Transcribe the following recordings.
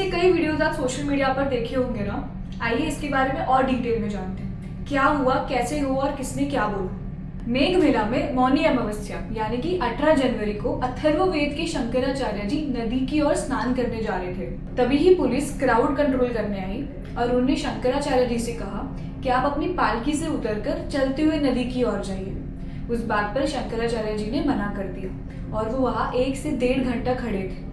ऐसे कई वीडियोस आप सोशल मीडिया पर देखे होंगे ना। आइए इसके बारे में और डिटेल में जानते हैं क्या हुआ, कैसे हुआ और किसने क्या बोला। मेघ मेला में मौनी अमावस्या यानी कि 18 जनवरी को अथर्ववेद के शंकराचार्य जी नदी की ओर स्नान करने जा रहे थे। तभी ही पुलिस क्राउड कंट्रोल करने आई और उन्होंने शंकराचार्य जी से कहा कि आप अपनी पालकी से उतरकर चलते हुए नदी की ओर जाइए। उस बात पर शंकराचार्य जी ने मना कर दिया और वो वहाँ 1 से 1.5 घंटा खड़े थे।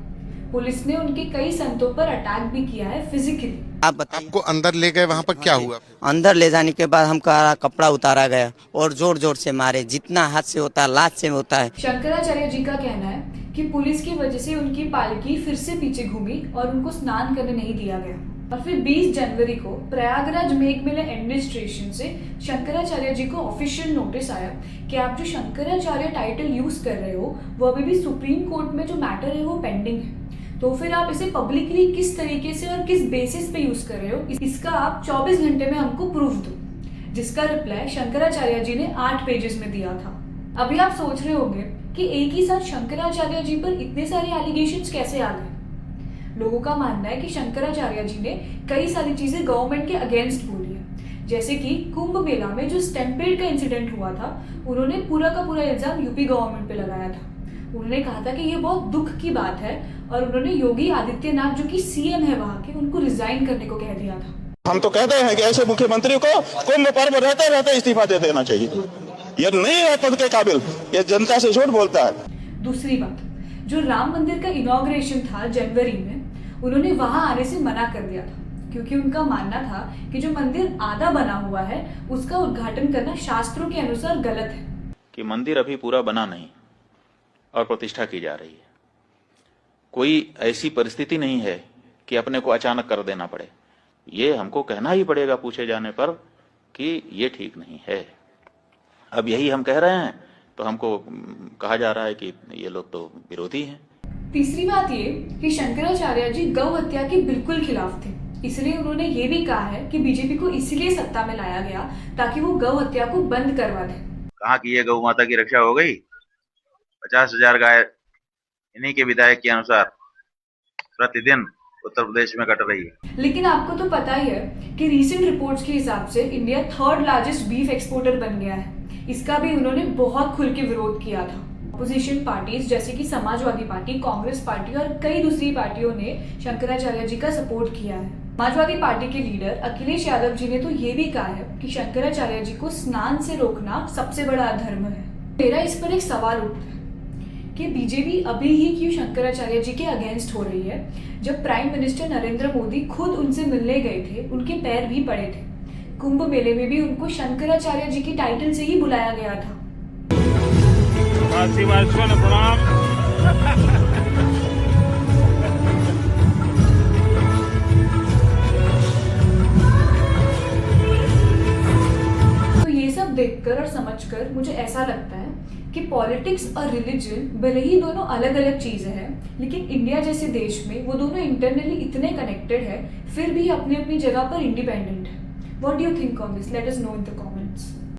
पुलिस ने उनके कई संतों पर अटैक भी किया है फिजिकली। आप बताइए, आपको अंदर ले गए, वहाँ पर क्या हुआ? अंदर ले जाने के बाद हमका कपड़ा उतारा गया और जोर जोर से मारे, जितना हाथ से होता है लात से होता है। शंकराचार्य जी का कहना है कि पुलिस की वजह से उनकी पालकी फिर से पीछे घूमी और उनको स्नान करने नहीं दिया गया। और फिर 20 जनवरी को प्रयागराज मेघ मेला एडमिनिस्ट्रेशन से शंकराचार्य जी को ऑफिशियल नोटिस आया कि आप जो शंकराचार्य टाइटल यूज कर रहे हो वो अभी भी सुप्रीम कोर्ट में जो मैटर है वो पेंडिंग है। तो फिर आप इसे पब्लिकली किस तरीके से और किस बेसिस पे यूज कर रहे हो, इसका आप 24 घंटे में हमको प्रूफ दो। जिसका रिप्लाई शंकराचार्य जी ने 8 पेजेस में दिया था। अभी आप सोच रहे होंगे कि एक ही साथ शंकराचार्य जी पर इतने सारे एलिगेशंस कैसे आ गए। लोगों का मानना है कि शंकराचार्य जी ने कई सारी चीजें गवर्नमेंट के अगेंस्ट बोली है, जैसे कि कुंभ मेला में जो स्टैम्पेड का इंसिडेंट हुआ था उन्होंने पूरा का पूरा इल्जाम यूपी गवर्नमेंट पे लगाया था। उन्होंने कहा था कि ये बहुत दुख की बात है और उन्होंने योगी आदित्यनाथ जो कि सीएम है वहां के, उनको रिजाइन करने को कह दिया था। हम तो कहते हैं कि ऐसे मुख्यमंत्री को कुंभ पर्व रहते रहते इस्तीफा दे देना चाहिए। ये नहीं है पद के काबिल, ये जनता से झूठ बोलता है। दूसरी बात, जो राम मंदिर का इनॉग्रेशन था जनवरी में, उन्होंने वहां आने से मना कर दिया था क्योंकि उनका मानना था कि जो मंदिर आधा बना हुआ है उसका उद्घाटन करना शास्त्रों के अनुसार गलत है। कि मंदिर अभी पूरा बना नहीं और प्रतिष्ठा की जा रही है। कोई ऐसी परिस्थिति नहीं है कि अपने को अचानक कर देना पड़े। ये हमको कहना ही पड़ेगा पूछे जाने पर कि ये ठीक नहीं है। अब यही हम कह रहे हैं तो हमको कहा जा रहा है कि ये लोग तो विरोधी हैं। तीसरी बात ये कि शंकराचार्य जी गौ हत्या के बिल्कुल खिलाफ थे, इसलिए उन्होंने ये भी कहा है कि बीजेपी को इसलिए सत्ता में लाया गया ताकि वो गौ हत्या को बंद करवा दे। कहाँ की ये गौ माता की रक्षा हो गई? 50,000 गाय इन्हीं के विधायक के अनुसार प्रतिदिन उत्तर प्रदेश में कट रही है। लेकिन आपको तो पता ही है कि रीसेंट रिपोर्ट्स के हिसाब से India 3rd largest beef exporter बन गया है। इसका भी उन्होंने बहुत खुल के विरोध किया था। अपोजिशन पार्टीज जैसे कि समाजवादी पार्टी, कांग्रेस पार्टी और कई दूसरी पार्टियों ने शंकराचार्य जी का सपोर्ट किया है। समाजवादी पार्टी के लीडर अखिलेश यादव जी ने तो ये भी कहा है कि शंकराचार्य जी को स्नान से रोकना सबसे बड़ा अधर्म है। मेरा इस पर एक सवाल उठता है कि बीजेपी अभी ही क्यों शंकराचार्य जी के अगेंस्ट हो रही है, जब प्राइम मिनिस्टर नरेंद्र मोदी खुद उनसे मिलने गए थे, उनके पैर भी पड़े थे। कुंभ मेले में भी उनको शंकराचार्य जी की टाइटल से ही बुलाया गया था। तो ये सब देखकर और समझकर मुझे ऐसा लगता है कि पॉलिटिक्स और रिलीजन भले ही दोनों अलग अलग चीजें हैं, लेकिन इंडिया जैसे देश में वो दोनों इंटरनली इतने कनेक्टेड है, फिर भी अपनी अपनी जगह पर इंडिपेंडेंट है। What do you think on this? Let us know in the comments.